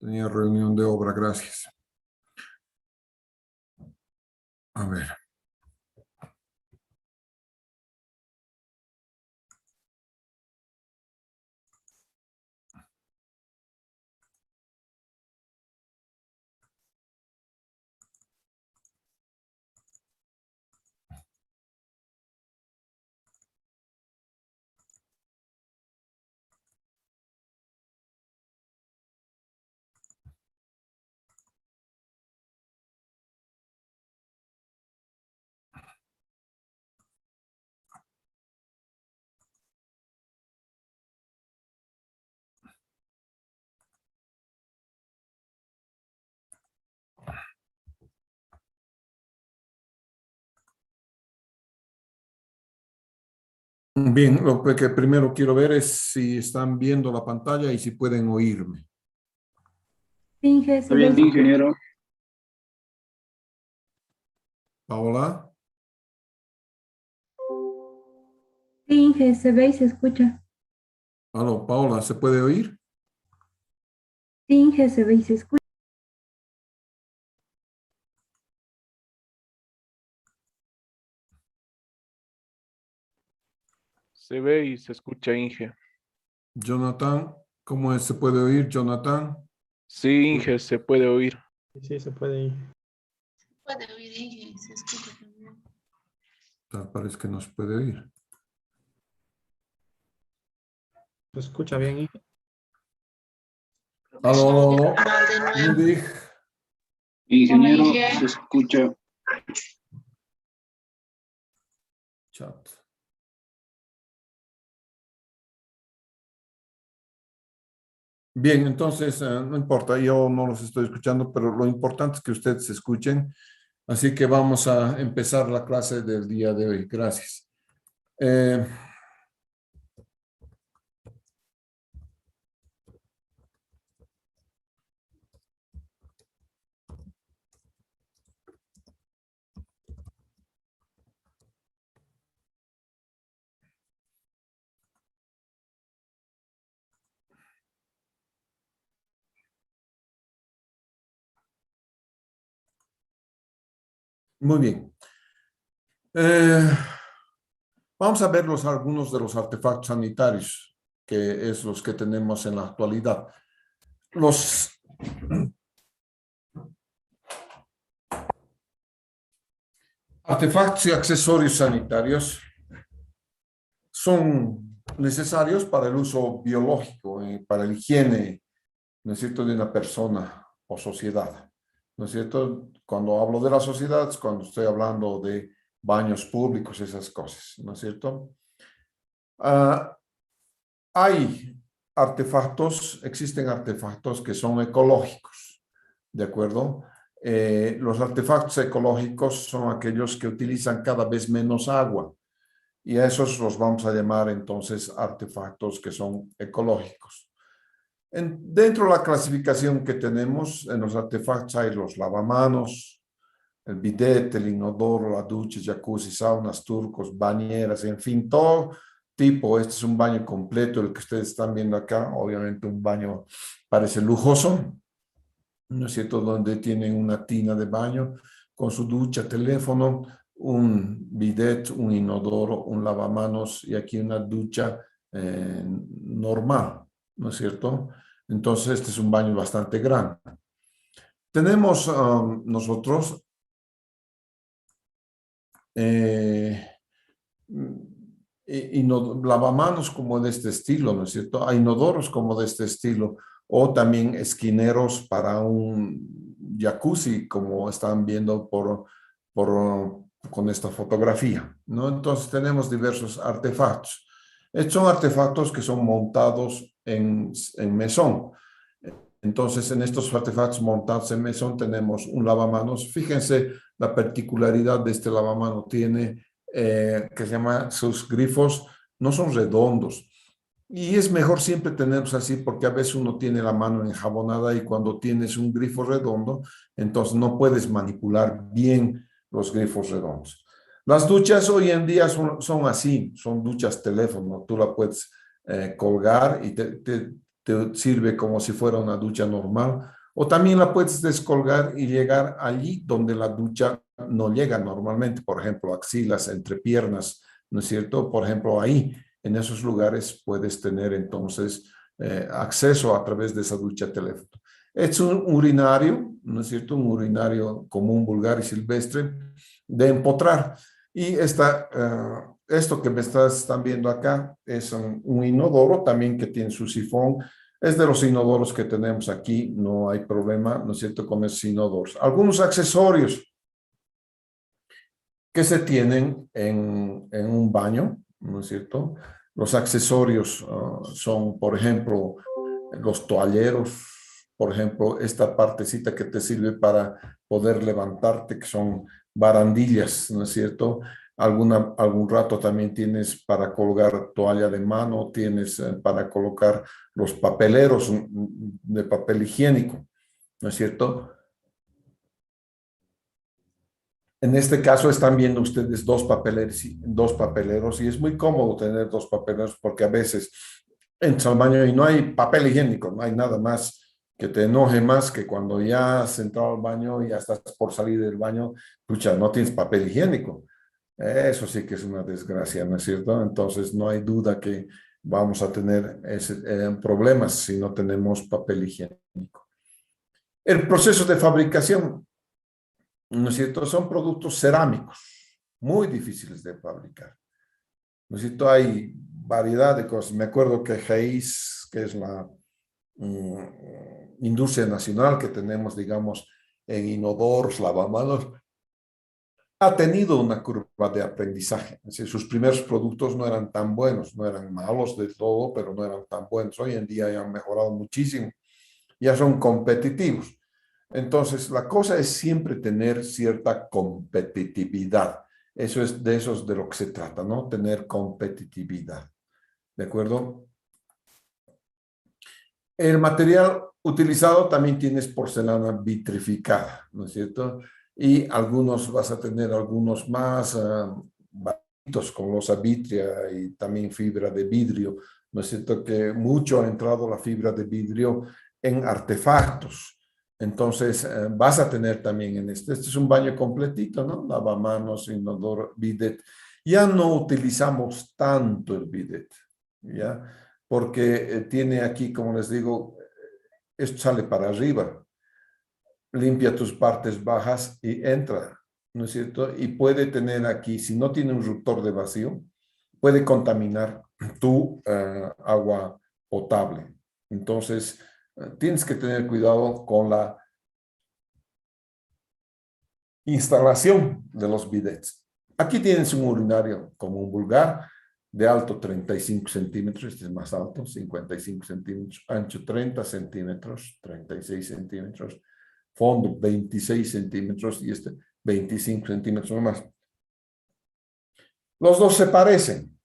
Tenía reunión de obra, gracias. A ver. Bien, lo que primero quiero ver es si están viendo la pantalla y si pueden oírme. Inge, Está bien, ingeniero. Paola, Inge, se ve y se escucha. aló, Paola, ¿se puede oír? Inge, se ve y se escucha. Se ve y se escucha, Inge. Jonathan, ¿cómo se puede oír, Jonathan? Sí, Inge, se puede oír. Sí, se puede ir. Puede oír Inge, se escucha también. Parece que no se puede oír. ¿Se escucha bien, Inge? Aló, Mal de nuevo. Ludwig, Ingeniero, Se escucha. chat. Bien, entonces, no importa, yo no los estoy escuchando, pero lo importante es que ustedes se escuchen. Así que vamos a empezar la clase del día de hoy. Gracias. Muy bien. Vamos a ver algunos de los artefactos sanitarios, que es los que tenemos en la actualidad. Los artefactos y accesorios sanitarios son necesarios para el uso biológico, para la higiene, ¿no es cierto?, de una persona o sociedad. ¿No es cierto? Cuando hablo de la sociedad es cuando estoy hablando de baños públicos, esas cosas, ¿no es cierto? Hay artefactos, existen artefactos que son ecológicos, ¿de acuerdo? Los artefactos ecológicos son aquellos que utilizan cada vez menos agua y a esos los vamos a llamar entonces artefactos que son ecológicos. Dentro de la clasificación que tenemos en los artefactos hay los lavamanos, el bidet, el inodoro, la ducha, jacuzzi, saunas, turcos, bañeras, en fin, todo tipo. Este es un baño completo, el que ustedes están viendo acá, obviamente un baño parece lujoso, ¿no es cierto?, donde tienen una tina de baño con su ducha, teléfono, un bidet, un inodoro, un lavamanos y aquí una ducha normal, ¿no es cierto? Entonces este es un baño bastante grande. Tenemos nosotros lavamanos como de este estilo, ¿no es cierto? Hay inodoros como de este estilo, o también esquineros para un jacuzzi, como están viendo con esta fotografía, ¿no? Entonces tenemos diversos artefactos. Estos son artefactos que son montados en mesón. Entonces, en estos artefactos montados en mesón tenemos un lavamanos. Fíjense la particularidad de este lavamanos. Tiene que se llama, sus grifos no son redondos. Y es mejor siempre tenerlos así porque a veces uno tiene la mano enjabonada y cuando tienes un grifo redondo, entonces no puedes manipular bien los grifos redondos. Las duchas hoy en día son así, son duchas teléfono. Tú la puedes colgar y te sirve como si fuera una ducha normal, o también la puedes descolgar y llegar allí donde la ducha no llega normalmente, por ejemplo, axilas, entrepiernas, ¿no es cierto? Por ejemplo, ahí, en esos lugares puedes tener entonces acceso a través de esa ducha teléfono. Es un urinario, ¿no es cierto? Un urinario común, vulgar y silvestre de empotrar. Y esto que me están viendo acá es un inodoro también que tiene su sifón. Es de los inodoros que tenemos aquí, no hay problema, ¿no es cierto?, con esos inodoros. Algunos accesorios que se tienen en un baño, ¿no es cierto? Los accesorios son, por ejemplo, los toalleros, por ejemplo, esta partecita que te sirve para poder levantarte, que son barandillas, ¿no es cierto? Algún rato también tienes para colgar toalla de mano, tienes para colocar los papeleros de papel higiénico, ¿no es cierto? En este caso están viendo ustedes dos papeleros y es muy cómodo tener dos papeleros porque a veces entras al baño y no hay papel higiénico, no hay nada más que te enoje más que cuando ya has entrado al baño y ya estás por salir del baño, pucha, no tienes papel higiénico. Eso sí que es una desgracia, ¿no es cierto? Entonces no hay duda que vamos a tener problemas si no tenemos papel higiénico. El proceso de fabricación, ¿no es cierto? Son productos cerámicos, muy difíciles de fabricar. ¿No es cierto? Hay variedad de cosas. Me acuerdo que Geis, que es la industria nacional que tenemos, digamos, en inodoros, lavamanos, ha tenido una curva de aprendizaje. Es decir, sus primeros productos no eran tan buenos, no eran malos de todo, pero no eran tan buenos. Hoy en día ya han mejorado muchísimo, ya son competitivos. Entonces, la cosa es siempre tener cierta competitividad. Eso es de lo que se trata, ¿no? Tener competitividad. ¿De acuerdo? El material utilizado también tienes porcelana vitrificada, ¿no es cierto? Y vas a tener algunos más baratos con losa vitria y también fibra de vidrio, ¿no es cierto? Que mucho ha entrado la fibra de vidrio en artefactos. Entonces, vas a tener también en este es un baño completito, ¿no? Lavamanos, inodoro, bidet. Ya no utilizamos tanto el bidet, ¿ya? Porque tiene aquí, como les digo, esto sale para arriba, limpia tus partes bajas y entra, ¿no es cierto? Y puede tener aquí, si no tiene un ruptor de vacío, puede contaminar tu agua potable. Entonces, tienes que tener cuidado con la instalación de los bidets. Aquí tienes un urinario como un vulgar, de alto 35 centímetros, este es más alto, 55 centímetros, ancho 30 centímetros, 36 centímetros, fondo 26 centímetros y este 25 centímetros nomás. Los dos se parecen,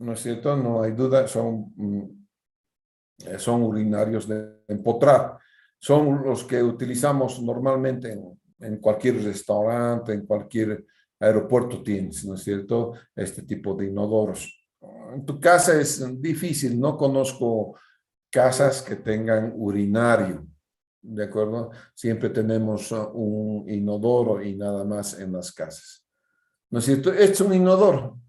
¿no es cierto? No hay duda, son urinarios de empotrar. Son los que utilizamos normalmente en cualquier restaurante, en cualquier aeropuerto tienes, ¿no es cierto? Este tipo de inodoros. En tu casa es difícil, no conozco casas que tengan urinario, ¿de acuerdo? Siempre tenemos un inodoro y nada más en las casas, ¿no es cierto? Es un inodoro.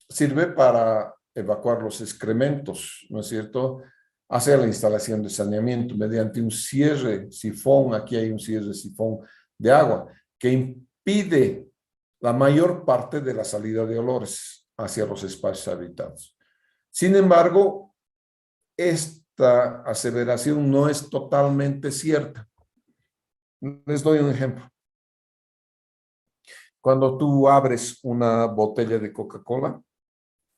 Sirve para evacuar los excrementos, ¿no es cierto? Hacer la instalación de saneamiento mediante un cierre sifón, aquí hay un cierre sifón de agua, que impide la mayor parte de la salida de olores hacia los espacios habitados. Sin embargo, esta aseveración no es totalmente cierta. Les doy un ejemplo. Cuando tú abres una botella de Coca-Cola,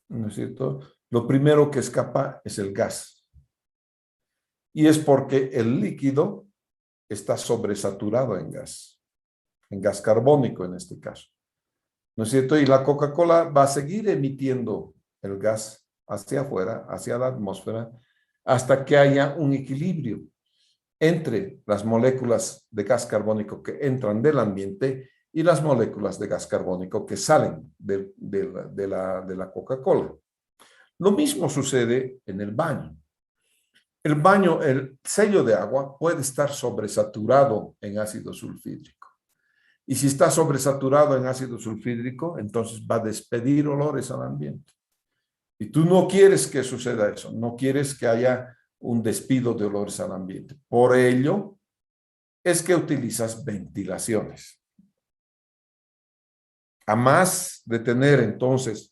¿no es cierto? Lo primero que escapa es el gas. Y es porque el líquido está sobresaturado en gas carbónico en este caso. ¿No es cierto? Y la Coca-Cola va a seguir emitiendo el gas hacia afuera, hacia la atmósfera, hasta que haya un equilibrio entre las moléculas de gas carbónico que entran del ambiente y las moléculas de gas carbónico que salen de la Coca-Cola. Lo mismo sucede en el baño. El baño, el sello de agua puede estar sobresaturado en ácido sulfídrico. Y si está sobresaturado en ácido sulfídrico, entonces va a despedir olores al ambiente. Y tú no quieres que suceda eso, no quieres que haya un despido de olores al ambiente. Por ello, es que utilizas ventilaciones. A más de tener entonces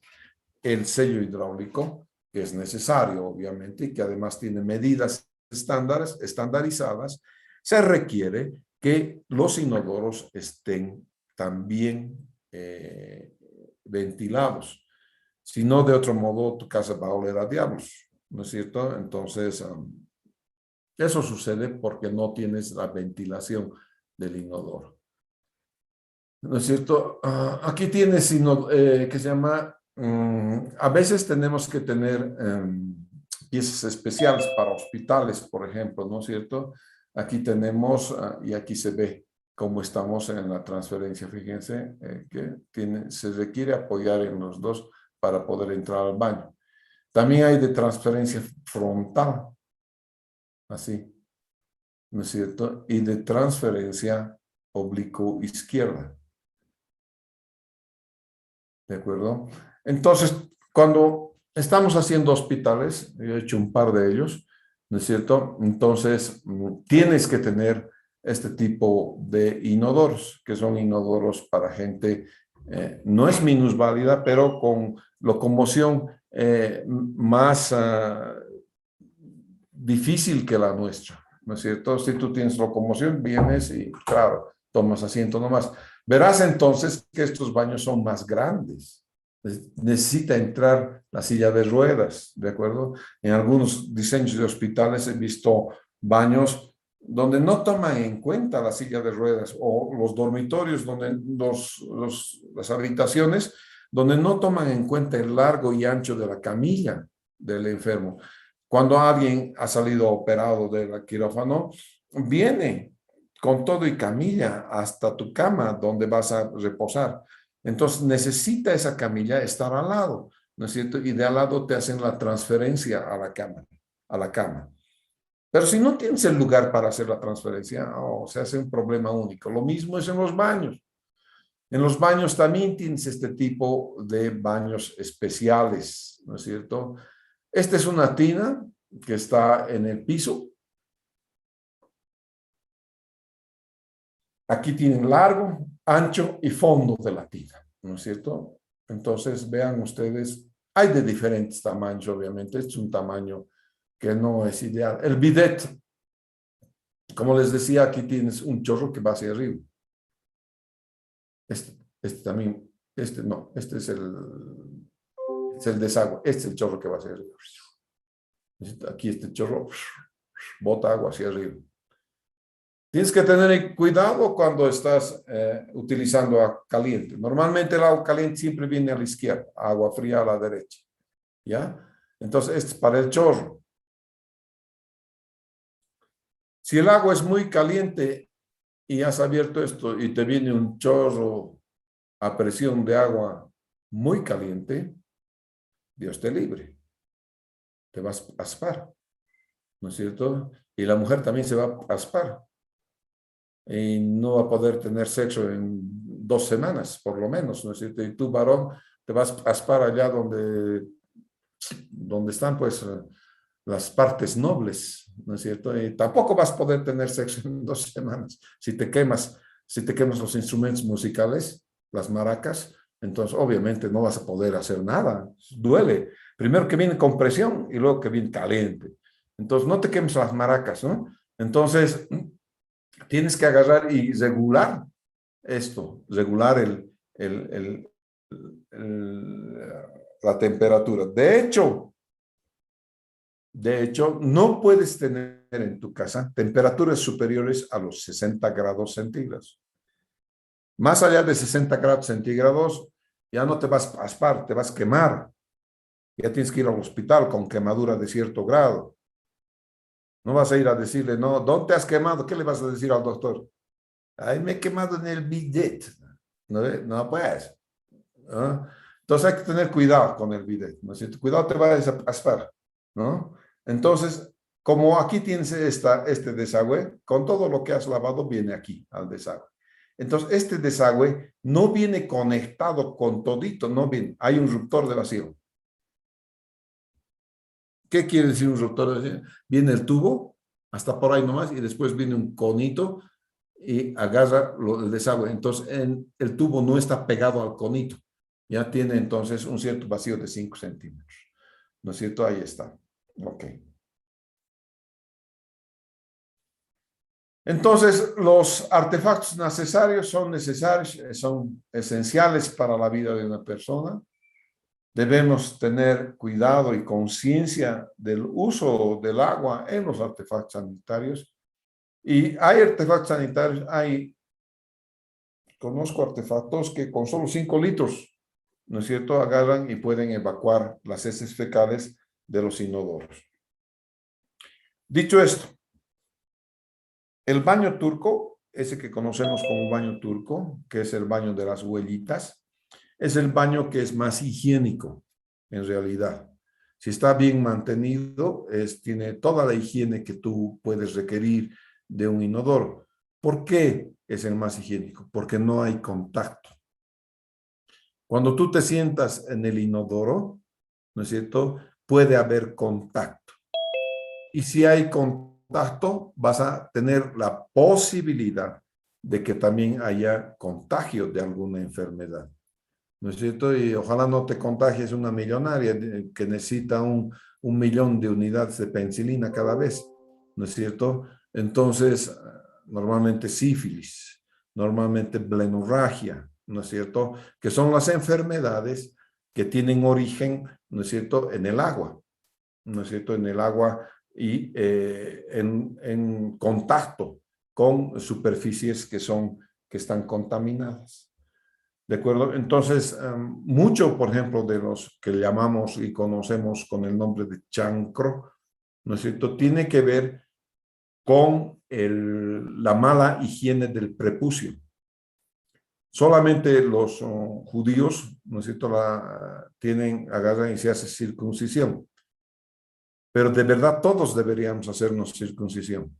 el sello hidráulico, que es necesario obviamente, y que además tiene medidas estandarizadas, se requiere que los inodoros estén también ventilados. Si no, de otro modo, tu casa va a oler a diablos, ¿no es cierto? Entonces, eso sucede porque no tienes la ventilación del inodoro. ¿No es cierto? Aquí tienes que se llama, a veces tenemos que tener piezas especiales para hospitales, por ejemplo, ¿no es cierto? Aquí tenemos, y aquí se ve cómo estamos en la transferencia. Fíjense que se requiere apoyar en los dos para poder entrar al baño. También hay de transferencia frontal, así, ¿no es cierto? Y de transferencia oblicuo izquierda. ¿De acuerdo? Entonces, cuando estamos haciendo hospitales, yo he hecho un par de ellos, ¿no es cierto? Entonces, tienes que tener este tipo de inodoros, que son inodoros para gente, no es minusválida, pero con locomoción más difícil que la nuestra, ¿no es cierto? Si tú tienes locomoción, vienes y, claro, tomas asiento nomás. Verás entonces que estos baños son más grandes. Necesita entrar la silla de ruedas, ¿de acuerdo? En algunos diseños de hospitales he visto baños donde no toman en cuenta la silla de ruedas, o los dormitorios, donde las habitaciones, donde no toman en cuenta el largo y ancho de la camilla del enfermo. Cuando alguien ha salido operado del quirófano, viene con todo y camilla hasta tu cama donde vas a reposar. Entonces necesita esa camilla estar al lado, ¿no es cierto? Y de al lado te hacen la transferencia a la cama. Pero si no tienes el lugar para hacer la transferencia, se hace un problema único. Lo mismo es en los baños. En los baños también tienes este tipo de baños especiales, ¿no es cierto? Esta es una tina que está en el piso. Aquí tienen largo, ancho y fondo de la tina, ¿no es cierto? Entonces, vean ustedes, hay de diferentes tamaños, obviamente. Este es un tamaño que no es ideal. El bidet, como les decía, aquí tienes un chorro que va hacia arriba. Este también, no, este es el desagüe. Este es el chorro que va hacia arriba. Aquí este chorro bota agua hacia arriba. Tienes que tener cuidado cuando estás utilizando agua caliente. Normalmente el agua caliente siempre viene a la izquierda, agua fría a la derecha. ¿Ya? Entonces, este es para el chorro. Si el agua es muy caliente y has abierto esto y te viene un chorro a presión de agua muy caliente, Dios te libre. Te vas a aspar, ¿no es cierto? Y la mujer también se va a aspar. Y no va a poder tener sexo en 2 semanas, por lo menos, ¿no es cierto? Y tú, varón, te vas a aspar allá donde están, pues, las partes nobles, ¿no es cierto? Y tampoco vas a poder tener sexo en 2 semanas. Si te quemas los instrumentos musicales, las maracas, entonces obviamente no vas a poder hacer nada. Duele. Primero que viene con presión y luego que viene caliente. Entonces no te quemes las maracas, ¿no? Entonces tienes que agarrar y regular esto, regular la temperatura. De hecho, no puedes tener en tu casa temperaturas superiores a los 60 grados centígrados. Más allá de 60 grados centígrados, ya no te vas a aspar, te vas a quemar. Ya tienes que ir al hospital con quemadura de cierto grado. No vas a ir a decirle, no, ¿dónde te has quemado? ¿Qué le vas a decir al doctor? Ay, me he quemado en el bidet. No, no pues. ¿No? Entonces hay que tener cuidado con el bidet, ¿no es cierto? Cuidado, te va a raspar, ¿no? Entonces, como aquí tienes este desagüe, con todo lo que has lavado viene aquí al desagüe. Entonces, este desagüe no viene conectado con todito, no viene. Hay un ruptor de vacío. ¿Qué quiere decir un ruptor de vacío? Viene el tubo, hasta por ahí nomás, y después viene un conito y agarra el desagüe. Entonces, el tubo no está pegado al conito. Ya tiene entonces un cierto vacío de 5 centímetros. ¿No es cierto? Ahí está. Ok. Entonces, los artefactos necesarios, son esenciales para la vida de una persona. Debemos tener cuidado y conciencia del uso del agua en los artefactos sanitarios. Y hay artefactos sanitarios, conozco artefactos que con solo 5 litros, ¿no es cierto?, agarran y pueden evacuar las heces fecales de los inodoros. Dicho esto, el baño turco, ese que conocemos como baño turco, que es el baño de las huellitas, es el baño que es más higiénico, en realidad. Si está bien mantenido, tiene toda la higiene que tú puedes requerir de un inodoro. ¿Por qué es el más higiénico? Porque no hay contacto. Cuando tú te sientas en el inodoro, ¿no es cierto?, puede haber contacto. Y si hay contacto, vas a tener la posibilidad de que también haya contagio de alguna enfermedad. ¿No es cierto? Y ojalá no te contagies una millonaria que necesita un millón de unidades de penicilina cada vez. ¿No es cierto? Entonces, normalmente sífilis, normalmente blenorragia, ¿no es cierto? Que son las enfermedades que tienen origen, ¿no es cierto?, en el agua, ¿no es cierto?, en el agua y en contacto con superficies que están contaminadas. ¿De acuerdo? Entonces, mucho, por ejemplo, de los que llamamos y conocemos con el nombre de chancro, ¿no es cierto?, tiene que ver con la mala higiene del prepucio. Solamente los judíos, ¿no es cierto?, agarran y se hace circuncisión. Pero de verdad todos deberíamos hacernos circuncisión.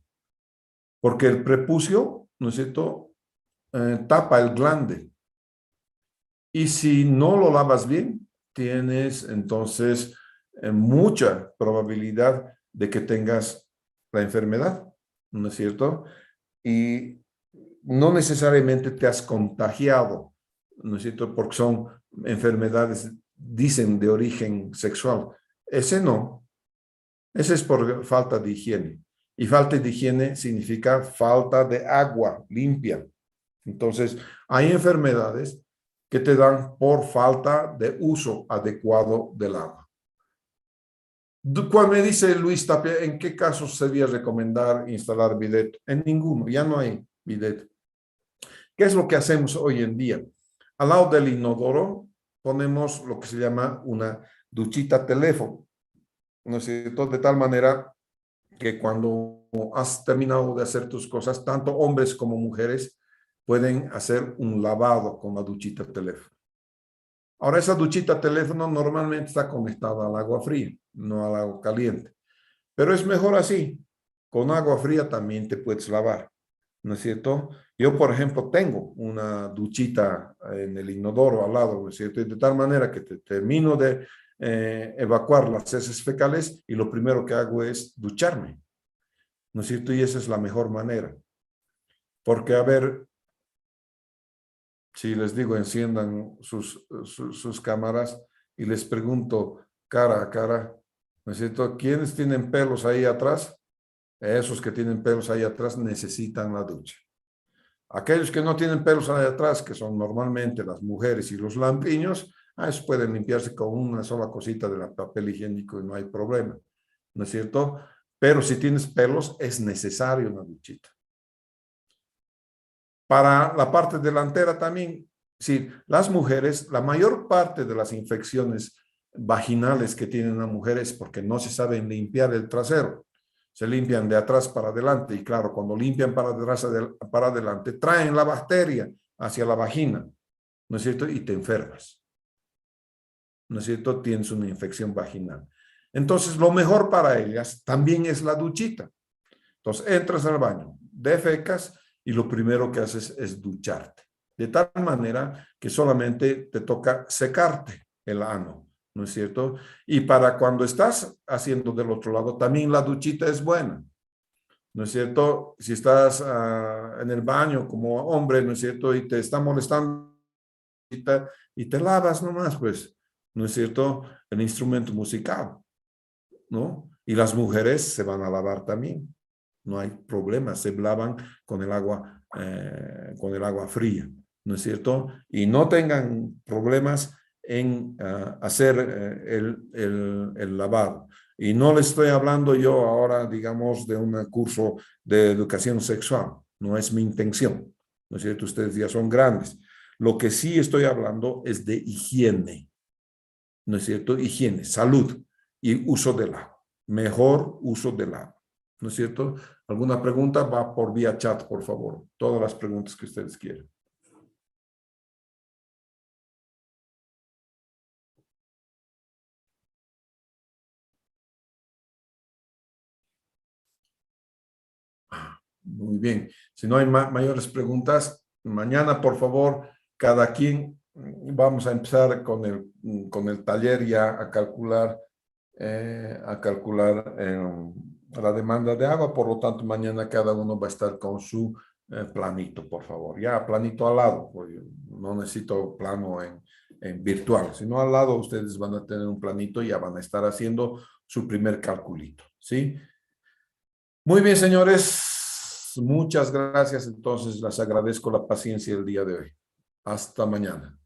Porque el prepucio, ¿no es cierto?, tapa el glande. Y si no lo lavas bien, tienes entonces mucha probabilidad de que tengas la enfermedad, ¿no es cierto? Y no necesariamente te has contagiado, ¿no es cierto? Porque son enfermedades, dicen, de origen sexual. Ese no. Ese es por falta de higiene. Y falta de higiene significa falta de agua limpia. Entonces, hay enfermedades que te dan por falta de uso adecuado del agua. Cuando me dice Luis Tapia, ¿en qué casos sería recomendar instalar bidet? En ninguno, ya no hay bidet. ¿Qué es lo que hacemos hoy en día? Al lado del inodoro ponemos lo que se llama una duchita teléfono, ¿no es cierto? De tal manera que cuando has terminado de hacer tus cosas, tanto hombres como mujeres pueden hacer un lavado con la duchita teléfono. Ahora, esa duchita teléfono normalmente está conectada al agua fría, no al agua caliente. Pero es mejor así. Con agua fría también te puedes lavar, ¿no es cierto? Yo, por ejemplo, tengo una duchita en el inodoro al lado, ¿no es cierto? Y de tal manera que termino de evacuar las heces fecales y lo primero que hago es ducharme, ¿no es cierto? Y esa es la mejor manera. Porque, a ver, si les digo, enciendan sus cámaras y les pregunto cara a cara, ¿no es cierto?, ¿quiénes tienen pelos ahí atrás? Esos que tienen pelos ahí atrás necesitan la ducha. Aquellos que no tienen pelos ahí atrás, que son normalmente las mujeres y los lampiños, esos pueden limpiarse con una sola cosita de papel higiénico y no hay problema, ¿no es cierto? Pero si tienes pelos, es necesario una duchita. Para la parte delantera también, sí, las mujeres, la mayor parte de las infecciones vaginales que tienen las mujeres es porque no se saben limpiar el trasero. Se limpian de atrás para adelante y claro, cuando limpian para atrás para adelante, traen la bacteria hacia la vagina, ¿no es cierto? Y te enfermas. ¿no es cierto? Tienes una infección vaginal. Entonces, lo mejor para ellas también es la duchita. Entonces, entras al baño, defecas y lo primero que haces es ducharte. De tal manera que solamente te toca secarte el ano, ¿no es cierto? Y para cuando estás haciendo del otro lado, también la duchita es buena, ¿no es cierto? Si estás en el baño como hombre, ¿no es cierto? Y te está molestando y te lavas nomás, pues, ¿no es cierto? El instrumento musical, ¿no? Y las mujeres se van a lavar también. No hay problema, se lavan con el agua fría, ¿no es cierto? Y no tengan problemas en hacer el lavado. Y no le estoy hablando yo ahora, digamos, de un curso de educación sexual. No es mi intención, ¿no es cierto? Ustedes ya son grandes. Lo que sí estoy hablando es de higiene, ¿no es cierto? Higiene, salud y uso del agua. Mejor uso del agua, ¿no es cierto? ¿Alguna pregunta? Va por vía chat, por favor. Todas las preguntas que ustedes quieran. Muy bien. Si no hay mayores preguntas, mañana, por favor, cada quien, vamos a empezar con el taller ya a calcular la demanda de agua. Por lo tanto, mañana cada uno va a estar con su planito, por favor. Ya, planito al lado, porque no necesito plano en virtual, sino al lado ustedes van a tener un planito y ya van a estar haciendo su primer calculito, ¿sí? Muy bien, señores. Muchas gracias. Entonces, les agradezco la paciencia el día de hoy. Hasta mañana.